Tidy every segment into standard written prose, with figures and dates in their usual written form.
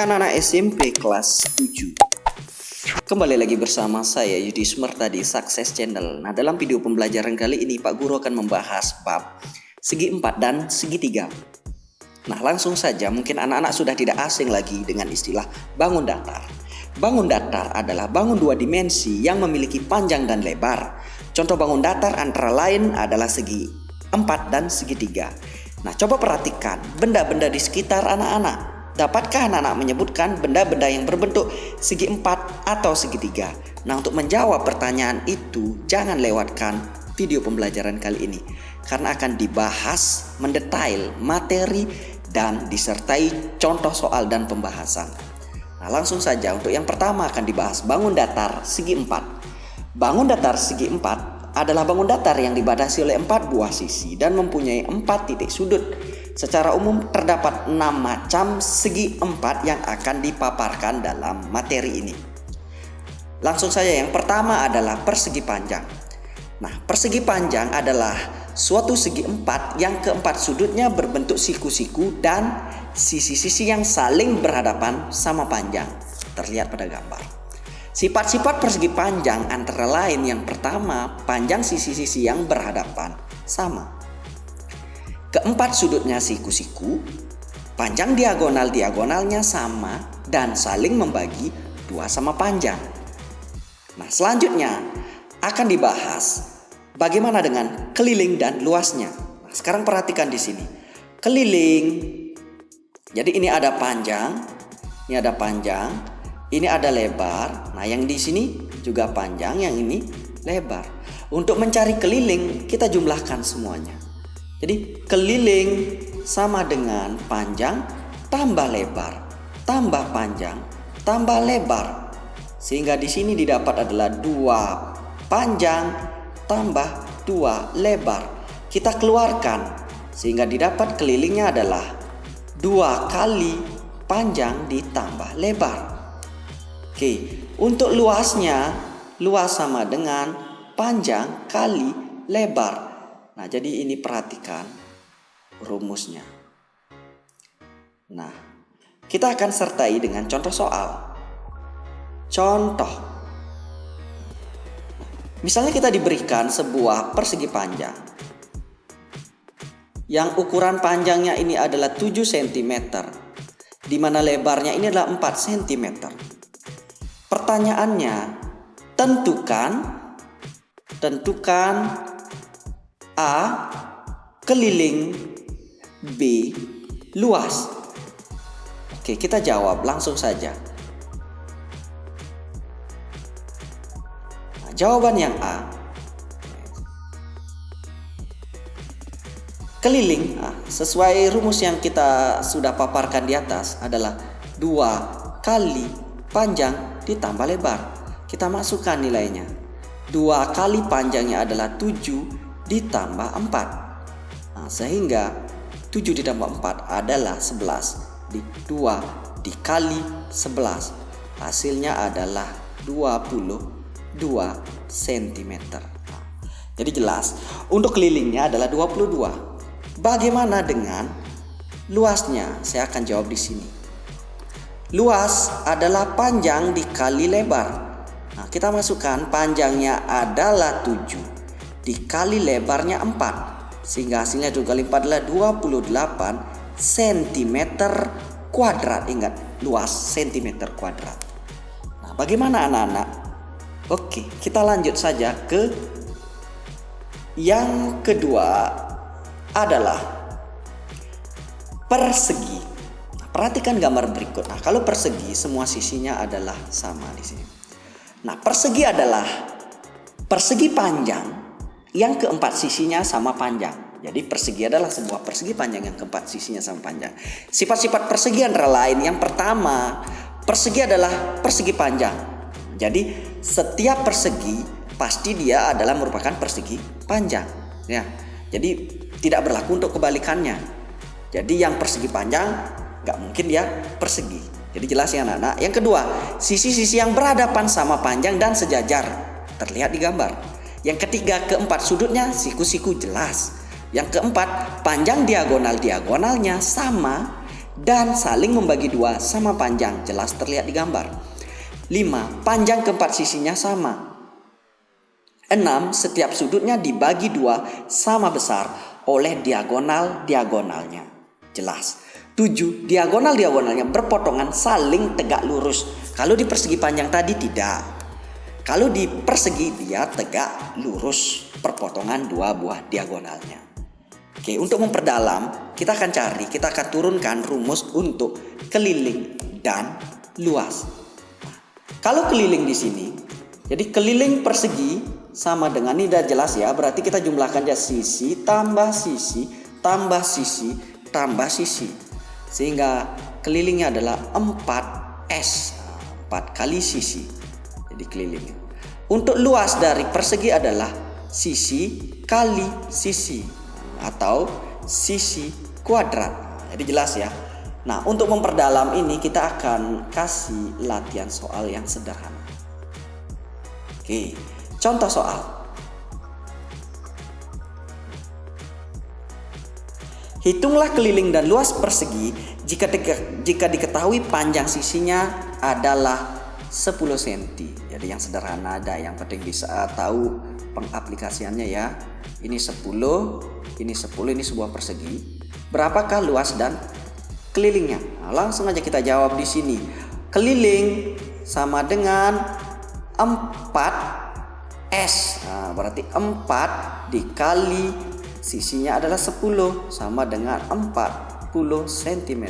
anak-anak SMP kelas 7. Kembali lagi bersama saya Yudi Sumerta di Success Channel. Nah, dalam video pembelajaran kali ini Pak Guru akan membahas bab segi 4 dan segi 3. Nah, langsung saja, mungkin anak-anak sudah tidak asing lagi dengan istilah bangun datar. Bangun datar adalah bangun dua dimensi yang memiliki panjang dan lebar. Contoh bangun datar antara lain adalah segi 4 dan segi 3. Nah, coba perhatikan benda-benda di sekitar anak-anak. Dapatkah anak-anak menyebutkan benda-benda yang berbentuk segi 4 atau segi 3? Nah, untuk menjawab pertanyaan itu, jangan lewatkan video pembelajaran kali ini, karena akan dibahas mendetail materi dan disertai contoh soal dan pembahasan. Nah, langsung saja, untuk yang pertama akan dibahas bangun datar segi 4. Bangun datar segi 4 adalah bangun datar yang dibatasi oleh 4 buah sisi dan mempunyai 4 titik sudut. Secara umum terdapat 6 macam segi 4 yang akan dipaparkan dalam materi ini. Langsung saja, yang pertama adalah persegi panjang. Nah, persegi panjang adalah suatu segi 4 yang keempat sudutnya berbentuk siku-siku dan sisi-sisi yang saling berhadapan sama panjang. Terlihat pada gambar. Sifat-sifat persegi panjang antara lain yang pertama, panjang sisi-sisi yang berhadapan sama. Keempat sudutnya siku-siku, panjang diagonal-diagonalnya sama dan saling membagi 2 sama panjang. Nah, selanjutnya akan dibahas bagaimana dengan keliling dan luasnya. Nah, sekarang perhatikan di sini. Keliling. Jadi ini ada panjang, ini ada panjang, ini ada lebar. Nah, yang di sini juga panjang, yang ini lebar. Untuk mencari keliling, kita jumlahkan semuanya. Jadi keliling sama dengan panjang tambah lebar tambah panjang tambah lebar, sehingga di sini didapat adalah 2 panjang tambah 2 lebar. Kita keluarkan sehingga didapat kelilingnya adalah 2 kali panjang ditambah lebar. Oke, untuk luasnya, luas sama dengan panjang kali lebar. Nah, jadi ini perhatikan rumusnya. Nah, kita akan sertai dengan contoh soal. Contoh. Misalnya kita diberikan sebuah persegi panjang yang ukuran panjangnya ini adalah 7 cm, di mana lebarnya ini adalah 4 cm. Pertanyaannya, tentukan A. Keliling, B. Luas. Oke, kita jawab langsung saja. Nah, jawaban yang A. Keliling, sesuai rumus yang kita sudah paparkan di atas, adalah 2 kali panjang ditambah lebar. Kita masukkan nilainya. 2 kali panjangnya adalah 7 ditambah 4. Nah, sehingga 7 ditambah 4 adalah 11. 2 dikali 11. Hasilnya adalah 22 cm. Nah, jadi jelas, untuk kelilingnya adalah 22. Bagaimana dengan luasnya? Saya akan jawab di sini. Luas adalah panjang dikali lebar. Nah, kita masukkan panjangnya adalah 7 dikali lebarnya 4, sehingga hasilnya 2 kali 4 adalah 28 cm kuadrat. Ingat, luas cm kuadrat. Nah, bagaimana anak-anak? Oke, kita lanjut saja ke yang kedua, adalah persegi. Nah, perhatikan gambar berikut. Nah, kalau persegi semua sisinya adalah sama di sini. Nah, persegi adalah persegi panjang yang keempat sisinya sama panjang. Jadi persegi adalah sebuah persegi panjang yang keempat sisinya sama panjang. Sifat-sifat persegi antara lain, yang pertama, persegi adalah persegi panjang. Jadi setiap persegi pasti dia adalah merupakan persegi panjang, ya. Jadi tidak berlaku untuk kebalikannya. Jadi yang persegi panjang nggak mungkin dia persegi. Jadi jelas ya anak-anak. Yang kedua, sisi-sisi yang berhadapan sama panjang dan sejajar, terlihat di gambar. Yang ketiga, keempat sudutnya siku-siku, jelas. Yang keempat, panjang diagonal-diagonalnya sama. dan saling membagi dua sama panjang, jelas terlihat di gambar. 5. Panjang keempat sisinya sama. 6. Setiap sudutnya dibagi dua sama besar oleh diagonal-diagonalnya, jelas. 7. Diagonal-diagonalnya berpotongan saling tegak lurus. Kalau di persegi panjang tadi tidak. Kalau di persegi dia tegak lurus, perpotongan dua buah diagonalnya. Oke, untuk memperdalam kita akan turunkan rumus untuk keliling dan luas. Kalau keliling di sini, jadi keliling persegi sama dengan ini udah jelas ya. Berarti kita jumlahkan aja sisi tambah sisi tambah sisi tambah sisi, sehingga kelilingnya adalah 4S, 4 kali sisi. Jadi kelilingnya. Untuk luas dari persegi adalah sisi kali sisi atau sisi kuadrat. Jadi jelas ya. Nah, untuk memperdalam ini kita akan kasih latihan soal yang sederhana. Oke, contoh soal. Hitunglah keliling dan luas persegi jika diketahui panjang sisinya adalah 10 cm. Jadi yang sederhana ada, yang penting bisa tahu pengaplikasiannya ya. Ini 10, ini 10, ini sebuah persegi. Berapakah luas dan kelilingnya? Nah, langsung aja kita jawab di sini. Keliling sama dengan 4S. Nah, berarti 4 dikali sisinya adalah 10 sama dengan 40 cm.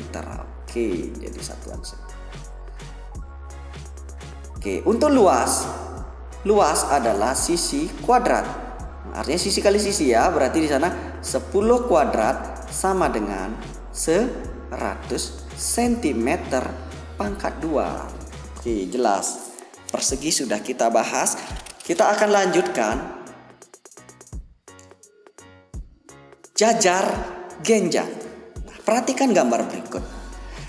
Oke, jadi satuan cm. Oke, untuk luas adalah sisi kuadrat. Artinya sisi kali sisi ya, berarti di sana 10 kuadrat sama dengan 100 cm pangkat 2. Oke, jelas. Persegi sudah kita bahas. Kita akan lanjutkan jajar genjang. Nah, perhatikan gambar berikut.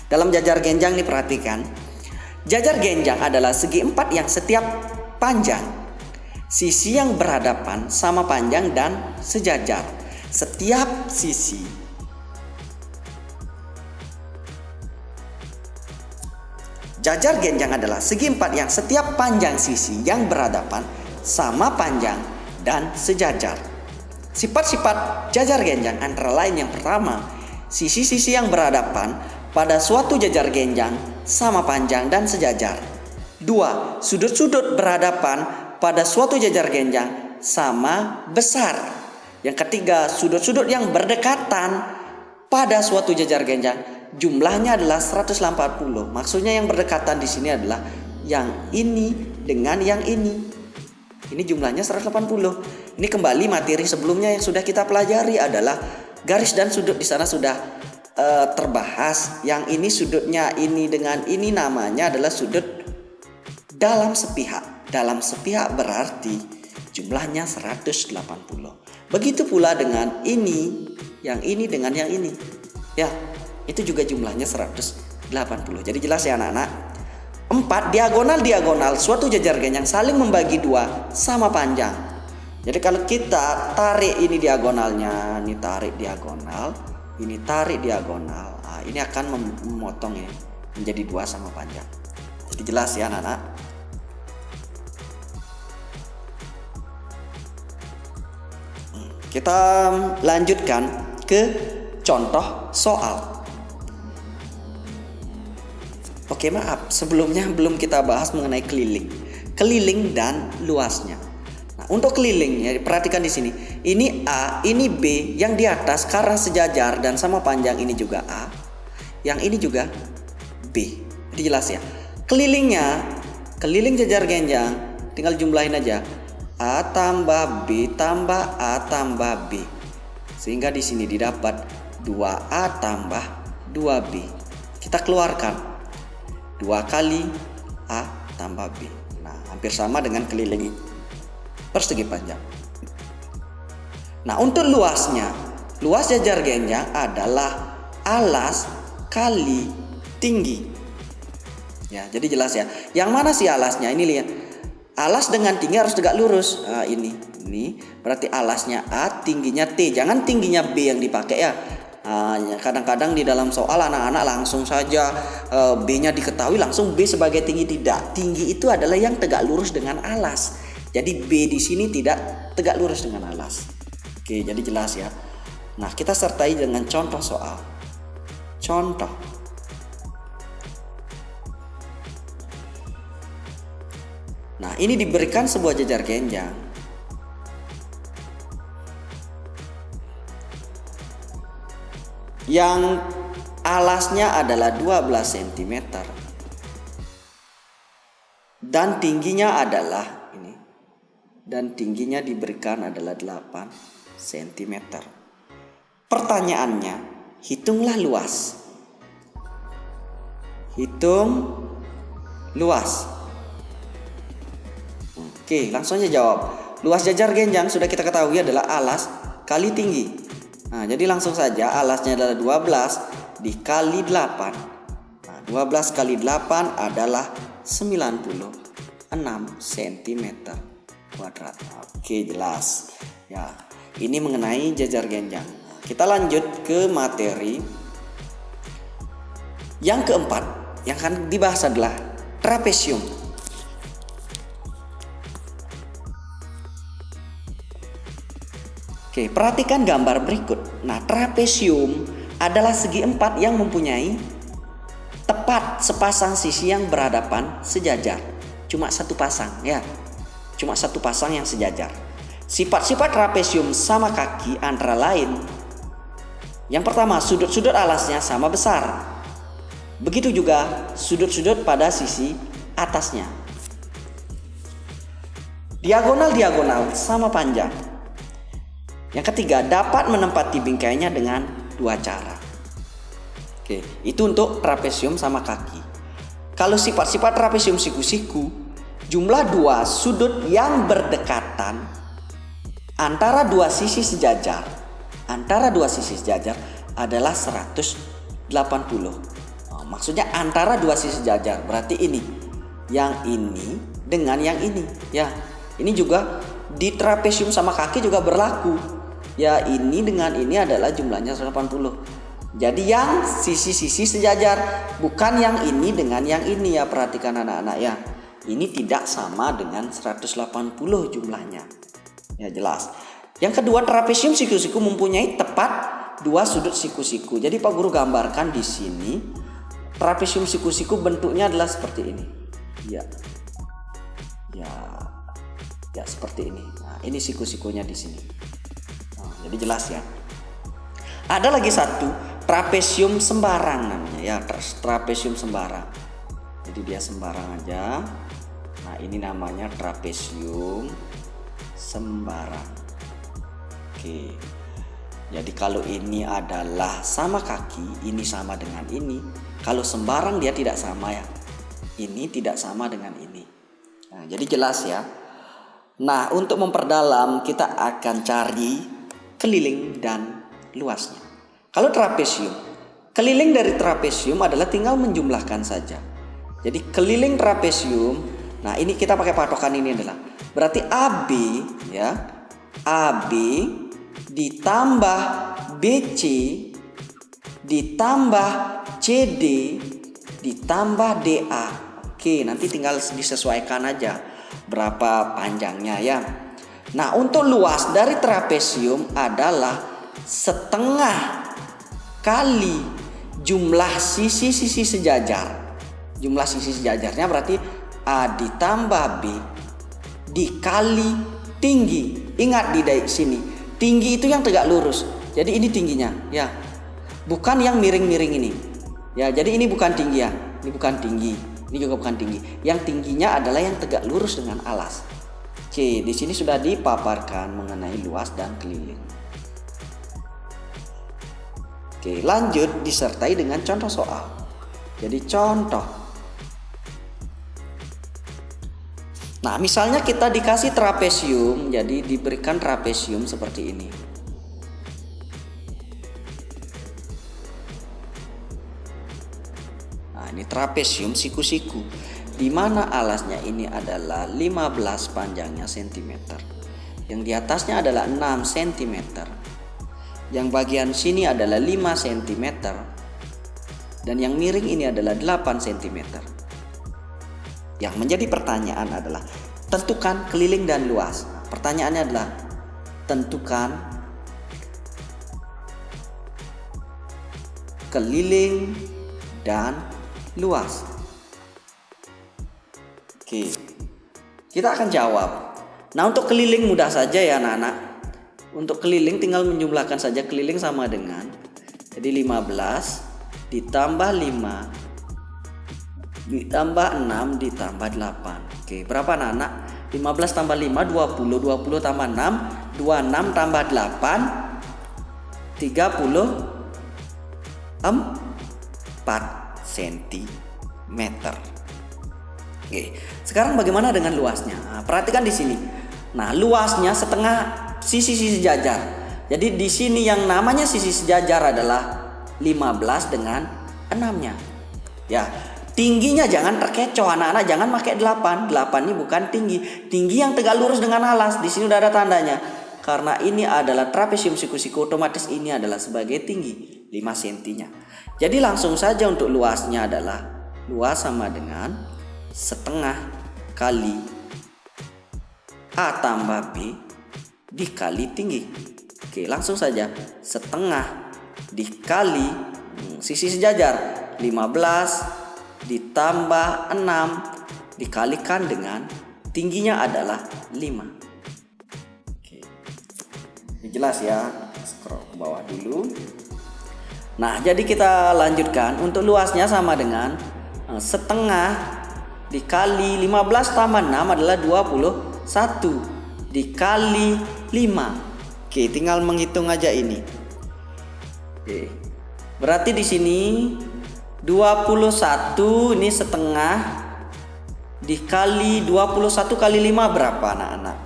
Dalam jajar genjang nih perhatikan. Jajar genjang adalah segi empat yang setiap panjang. Sisi yang berhadapan sama panjang dan sejajar. Setiap sisi jajar genjang adalah segi empat yang setiap panjang sisi yang berhadapan sama panjang dan sejajar. Sifat-sifat jajar genjang antara lain yang pertama, sisi-sisi yang berhadapan pada suatu jajar genjang sama panjang dan sejajar. 2. Sudut-sudut berhadapan pada suatu jajar genjang sama besar. Yang ketiga, sudut-sudut yang berdekatan pada suatu jajar genjang jumlahnya adalah 180. Maksudnya yang berdekatan di sini adalah yang ini dengan yang ini. Ini jumlahnya 180. Ini kembali materi sebelumnya yang sudah kita pelajari adalah garis dan sudut di sana sudah terbahas. Yang ini sudutnya ini dengan ini namanya adalah sudut dalam sepihak. Dalam sepihak berarti jumlahnya 180. Begitu pula dengan ini, yang ini dengan yang ini. Ya, itu juga jumlahnya 180. Jadi jelas ya anak-anak. 4. Diagonal-diagonal suatu jajar genjang saling membagi dua sama panjang. Jadi kalau kita tarik ini diagonalnya, ini tarik diagonal, ini tarik diagonal, nah, ini akan memotong ini menjadi dua sama panjang. Jadi jelas ya anak-anak. Kita lanjutkan ke contoh soal. Oke, maaf, sebelumnya belum kita bahas mengenai keliling dan luasnya. Nah, untuk keliling ya, perhatikan di sini. Ini A, ini B, yang di atas karena sejajar dan sama panjang ini juga A, yang ini juga B. Jadi jelas ya. Keliling jajar genjang, tinggal jumlahin aja. A tambah B tambah A tambah B. Sehingga di sini didapat 2A tambah 2B. Kita keluarkan 2 kali A tambah B. Nah, hampir sama dengan keliling persegi panjang. Nah, untuk luasnya, luas jajar genjang adalah alas kali tinggi. Ya, jadi jelas ya. Yang mana sih alasnya? Ini lihat. Alas dengan tinggi harus tegak lurus. Nah, ini berarti alasnya A, tingginya T. Jangan tingginya B yang dipakai ya. Kadang-kadang di dalam soal anak-anak langsung saja B-nya diketahui langsung B sebagai tinggi. Tidak. Tinggi itu adalah yang tegak lurus dengan alas. Jadi B di sini tidak tegak lurus dengan alas. Oke, jadi jelas ya. Nah, kita sertai dengan contoh soal. Contoh. Nah, ini diberikan sebuah jajar genjang. Yang alasnya adalah 12 cm. Dan tingginya adalah ini. Dan tingginya diberikan adalah 8 cm. Pertanyaannya, hitunglah luas. Hitung luas. Oke, langsung aja jawab. Luas jajar genjang sudah kita ketahui adalah alas kali tinggi. Nah, jadi langsung saja alasnya adalah 12 dikali 8. Nah, 12 kali 8 adalah 96 cm kuadrat. Oke, jelas. Ya, ini mengenai jajar genjang. Kita lanjut ke materi yang keempat. Yang akan dibahas adalah trapesium. Oke, perhatikan gambar berikut. Nah, trapesium adalah segi empat yang mempunyai tepat sepasang sisi yang berhadapan sejajar. Cuma satu pasang ya. Cuma satu pasang yang sejajar. Sifat-sifat trapesium sama kaki antara lain. Yang pertama, sudut-sudut alasnya sama besar. Begitu juga sudut-sudut pada sisi atasnya. Diagonal-diagonal sama panjang. Yang ketiga, dapat menempati bingkainya dengan dua cara. Oke, itu untuk trapesium sama kaki. Kalau sifat-sifat trapesium siku-siku, jumlah dua sudut yang berdekatan antara dua sisi sejajar. Antara dua sisi sejajar adalah 180. Maksudnya antara dua sisi sejajar. Berarti ini. Yang ini dengan yang ini. Ya, ini juga di trapesium sama kaki juga berlaku. Ya, ini dengan ini adalah jumlahnya 180. Jadi yang sisi-sisi sejajar, bukan yang ini dengan yang ini ya. Perhatikan anak-anak ya. Ini tidak sama dengan 180 jumlahnya. Ya, jelas. Yang kedua, trapesium siku-siku mempunyai tepat dua sudut siku-siku. Jadi Pak Guru gambarkan di sini. Trapesium siku-siku bentuknya adalah seperti ini. Ya, seperti ini. Nah, ini siku-sikunya di sini. Jadi jelas ya. Ada lagi satu, trapesium sembarang namanya ya, trapesium sembarang. Jadi dia sembarang aja. Nah, ini namanya trapesium sembarang. Oke. Jadi kalau ini adalah sama kaki, ini sama dengan ini. Kalau sembarang dia tidak sama ya. Ini tidak sama dengan ini. Nah, jadi jelas ya. Nah, untuk memperdalam kita akan cari keliling dan luasnya. Kalau trapesium, keliling dari trapesium adalah tinggal menjumlahkan saja. Jadi keliling trapesium, nah ini kita pakai patokan ini adalah berarti AB ya, AB ditambah BC ditambah CD ditambah DA. Oke, nanti tinggal disesuaikan aja berapa panjangnya ya. Nah, untuk luas dari trapesium adalah setengah kali jumlah sisi-sisi sejajar. Jumlah sisi sejajarnya berarti A ditambah B dikali tinggi. Ingat di sini, tinggi itu yang tegak lurus. Jadi ini tingginya ya. Bukan yang miring-miring ini. Ya, jadi ini bukan tinggi ya. Ini bukan tinggi. Ini juga bukan tinggi. Yang tingginya adalah yang tegak lurus dengan alas. Oke, di sini sudah dipaparkan mengenai luas dan keliling. Oke, lanjut disertai dengan contoh soal. Jadi contoh. Nah, misalnya kita dikasih trapesium, jadi diberikan trapesium seperti ini. Nah, ini trapesium siku-siku. Di mana alasnya ini adalah 15 panjangnya cm. Yang di atasnya adalah 6 cm. Yang bagian sini adalah 5 cm. Dan yang miring ini adalah 8 cm. Yang menjadi pertanyaan adalah tentukan keliling dan luas. Pertanyaannya adalah tentukan keliling dan luas. Oke, kita akan jawab. Nah, untuk keliling mudah saja ya anak-anak. Untuk keliling tinggal menjumlahkan saja. Keliling sama dengan, jadi 15 ditambah 5 ditambah 6 ditambah 8. Oke, berapa anak-anak? 15 tambah 5 20, 20 tambah 6 26 tambah 8 34 cm. Oke, sekarang bagaimana dengan luasnya? Nah, perhatikan di sini. Nah, luasnya setengah sisi sejajar. Jadi di sini yang namanya sisi sejajar adalah 15 dengan 6-nya. Ya, tingginya jangan terkecoh anak-anak, jangan pakai 8. 8 ini bukan tinggi. Tinggi yang tegak lurus dengan alas. Di sini udah ada tandanya. Karena ini adalah trapesium siku-siku, otomatis ini adalah sebagai tinggi 5 cm-nya. Jadi langsung saja untuk luasnya adalah luas sama dengan setengah kali A tambah B dikali tinggi. Oke, langsung saja setengah dikali sisi sejajar 15 ditambah 6 dikalikan dengan tingginya adalah 5. Oke. Ini jelas ya. Scroll ke bawah dulu. Nah, jadi kita lanjutkan. Untuk luasnya sama dengan setengah dikali 15 tambah 6 adalah 21 dikali 5. Oke, tinggal menghitung aja ini. Oke. Berarti di sini 21 ini setengah dikali 21 kali 5 berapa anak-anak?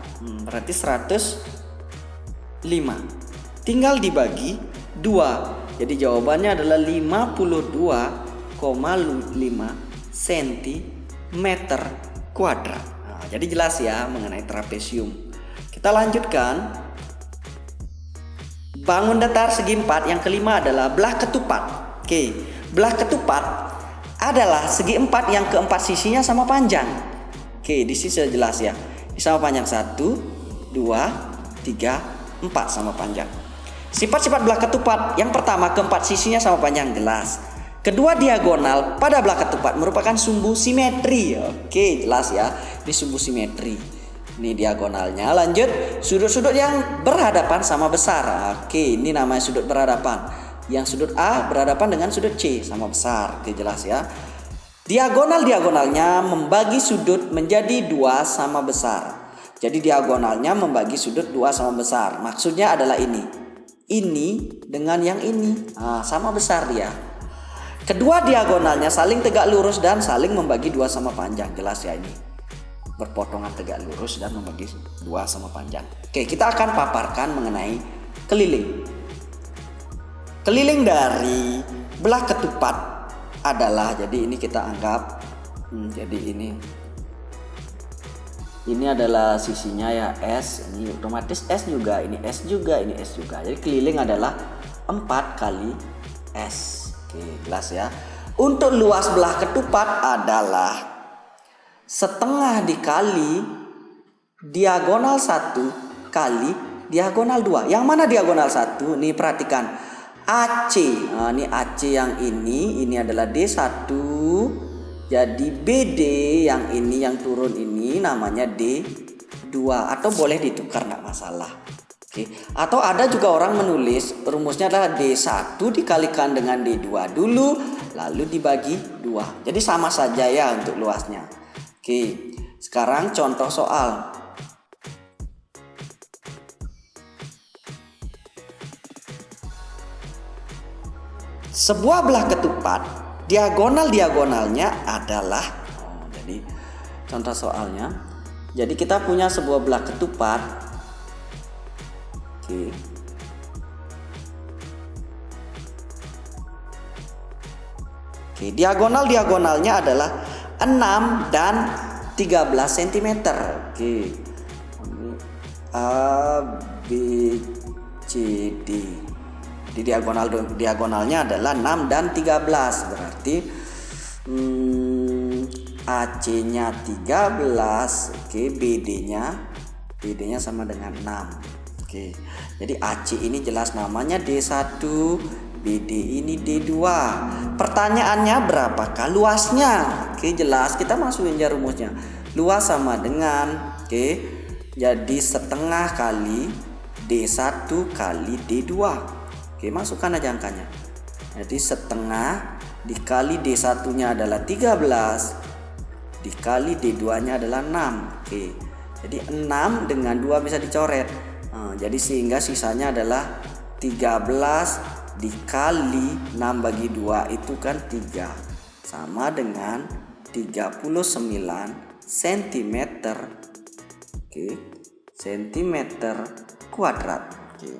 Berarti 105. Tinggal dibagi 2. Jadi jawabannya adalah 52,5 cm kuadrat. Nah, jadi jelas ya mengenai trapesium. Kita lanjutkan. Bangun datar segi 4 yang kelima adalah belah ketupat. Oke, belah ketupat adalah segi 4 yang keempat sisinya sama panjang. Oke, di sini sudah jelas ya. Ini sama panjang 1, 2, 3, 4 sama panjang. Sifat-sifat belah ketupat. Yang pertama, keempat sisinya sama panjang, jelas. Kedua, diagonal pada belah ketupat merupakan sumbu simetri. Oke, jelas ya. Ini sumbu simetri. Ini diagonalnya. Lanjut, sudut-sudut yang berhadapan sama besar. Oke, ini namanya sudut berhadapan. Yang sudut A berhadapan dengan sudut C sama besar. Oke, jelas ya. Diagonalnya membagi sudut menjadi 2 sama besar. Jadi diagonalnya membagi sudut 2 sama besar. Maksudnya adalah ini. Ini dengan yang ini. Nah, sama besar dia. Kedua diagonalnya saling tegak lurus dan saling membagi 2 sama panjang. Jelas ya ini. Berpotongan tegak lurus dan membagi 2 sama panjang. Oke, kita akan paparkan mengenai keliling. Keliling dari belah ketupat adalah, jadi ini kita anggap jadi ini adalah sisinya ya S, ini otomatis S juga, ini S juga, ini S juga. Jadi keliling adalah 4 kali S. Oke, jelas ya. Untuk luas belah ketupat adalah setengah dikali diagonal 1 kali diagonal 2. Yang mana diagonal 1? Nih perhatikan. AC. Nah, ini AC yang ini adalah D1. Jadi BD yang ini yang turun ini namanya D2 atau boleh ditukar enggak masalah. Oke. Atau ada juga orang menulis rumusnya adalah D1 dikalikan dengan D2 dulu lalu dibagi 2. Jadi sama saja ya untuk luasnya. Oke. Sekarang contoh soal. Sebuah belah ketupat diagonalnya adalah jadi contoh soalnya. Jadi kita punya sebuah belah ketupat. Oke. Oke, diagonalnya adalah 6 dan 13 cm. Oke. A B C D. Di diagonalnya adalah 6 dan 13. Berarti AC-nya 13, oke, BD-nya sama dengan 6. Oke. Jadi AC ini jelas namanya D1, BD ini D2. Pertanyaannya berapakah luasnya? Oke, jelas kita masukin aja rumusnya. Luas sama dengan, oke, jadi setengah kali D1 kali D2. Oke, masukkan aja angkanya. Jadi setengah dikali D1 nya adalah 13 dikali D2 nya adalah 6. Oke, jadi 6 dengan 2 bisa dicoret. Jadi sehingga sisanya adalah 13 dikali 6 bagi 2 itu kan 3, sama dengan 39 cm. Oke, centimeter kuadrat. Oke.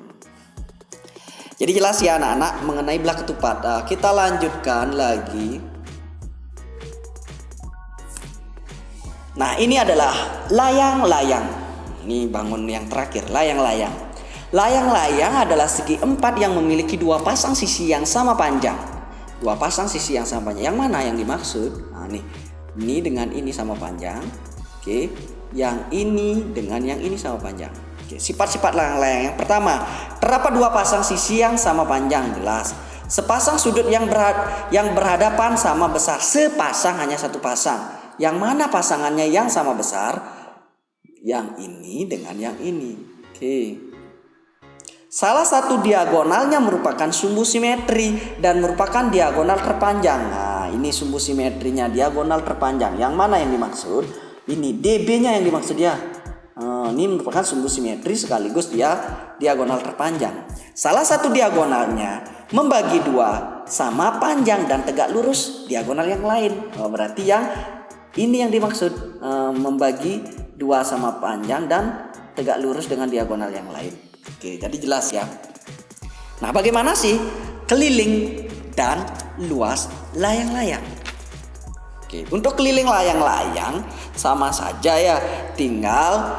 Jadi jelas ya anak-anak mengenai belah ketupat. Kita lanjutkan lagi. Nah, ini adalah layang-layang. Ini bangun yang terakhir, layang-layang. Layang-layang adalah segi empat yang memiliki dua pasang sisi yang sama panjang. Dua pasang sisi yang sama panjang. Yang mana yang dimaksud? Nah, nih. Ini dengan ini sama panjang. Oke. Yang ini dengan yang ini sama panjang. Oke. Sifat-sifat layang-layang. Yang pertama, terdapat dua pasang sisi yang sama panjang, jelas. Sepasang sudut yang berhadapan sama besar. Sepasang, hanya satu pasang. Yang mana pasangannya yang sama besar? Yang ini dengan yang ini. Oke. Salah satu diagonalnya merupakan sumbu simetri dan merupakan diagonal terpanjang. Nah, ini sumbu simetrinya, diagonal terpanjang. Yang mana yang dimaksud? Ini DB-nya yang dimaksud ya. Ini merupakan sumbu simetri sekaligus dia diagonal terpanjang. Salah satu diagonalnya membagi dua sama panjang dan tegak lurus diagonal yang lain. Berarti yang ini yang dimaksud, membagi dua sama panjang dan tegak lurus dengan diagonal yang lain. Oke, jadi jelas ya. Nah, bagaimana sih keliling dan luas layang-layang? Oke, untuk keliling layang-layang sama saja ya, tinggal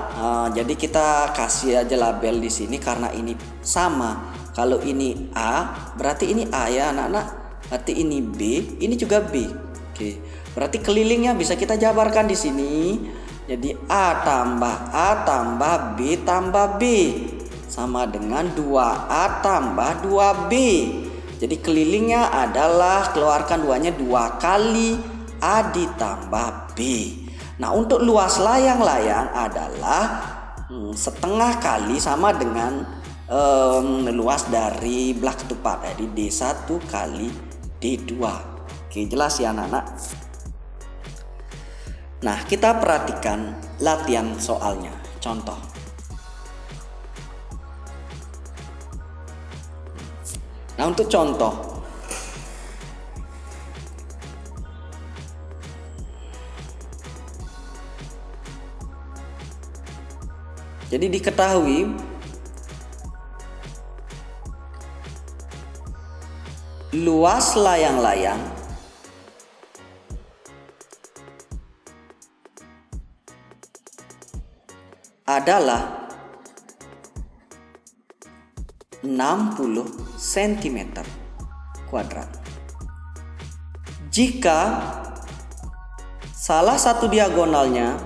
jadi kita kasih aja label di sini karena ini sama. Kalau ini A, berarti ini A ya anak-anak. Berarti ini B, ini juga B. Oke, berarti kelilingnya bisa kita jabarkan di sini. Jadi A tambah B tambah B sama dengan 2A tambah 2B. Jadi kelilingnya adalah keluarkan 2-nya 2 kali A ditambah B. Nah, untuk luas layang-layang adalah setengah kali sama dengan luas dari belah ketupat. Jadi D1 kali D2. Oke, jelas ya anak-anak. Nah, kita perhatikan latihan soalnya. Contoh. Nah, untuk contoh, jadi diketahui luas layang-layang adalah 60 cm kuadrat. Jika salah satu diagonalnya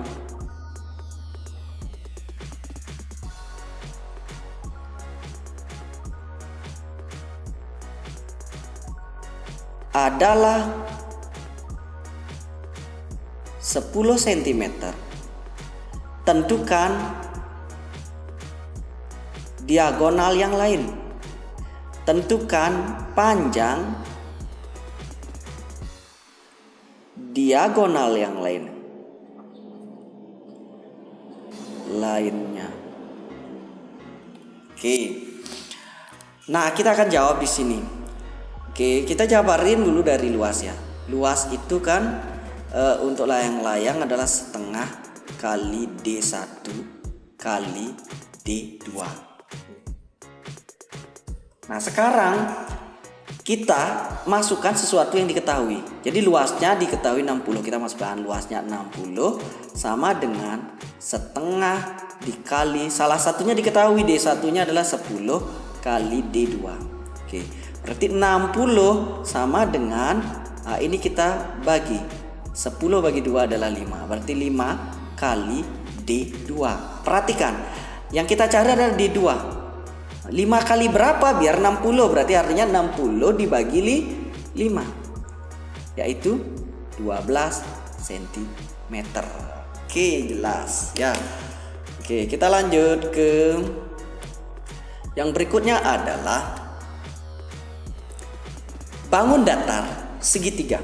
adalah 10 cm, tentukan diagonal yang lain. Tentukan panjang diagonal yang lainnya. Oke. Nah, kita akan jawab di sini. Oke, kita jabarin dulu dari luas ya. Luas itu kan untuk layang-layang adalah setengah kali D1 kali D2. Nah, sekarang kita masukkan sesuatu yang diketahui. Jadi luasnya diketahui 60. Kita masukkan luasnya 60 sama dengan setengah dikali salah satunya diketahui, D1-nya adalah 10 kali D2. Oke, berarti 60 sama dengan ini kita bagi 10 bagi 2 adalah 5. Berarti 5 kali D2. Perhatikan, yang kita cari adalah D2. 5 kali berapa? Biar 60. Berarti artinya 60 dibagi 5, yaitu 12 cm. Oke, jelas ya. Oke, kita lanjut ke yang berikutnya adalah bangun datar segitiga.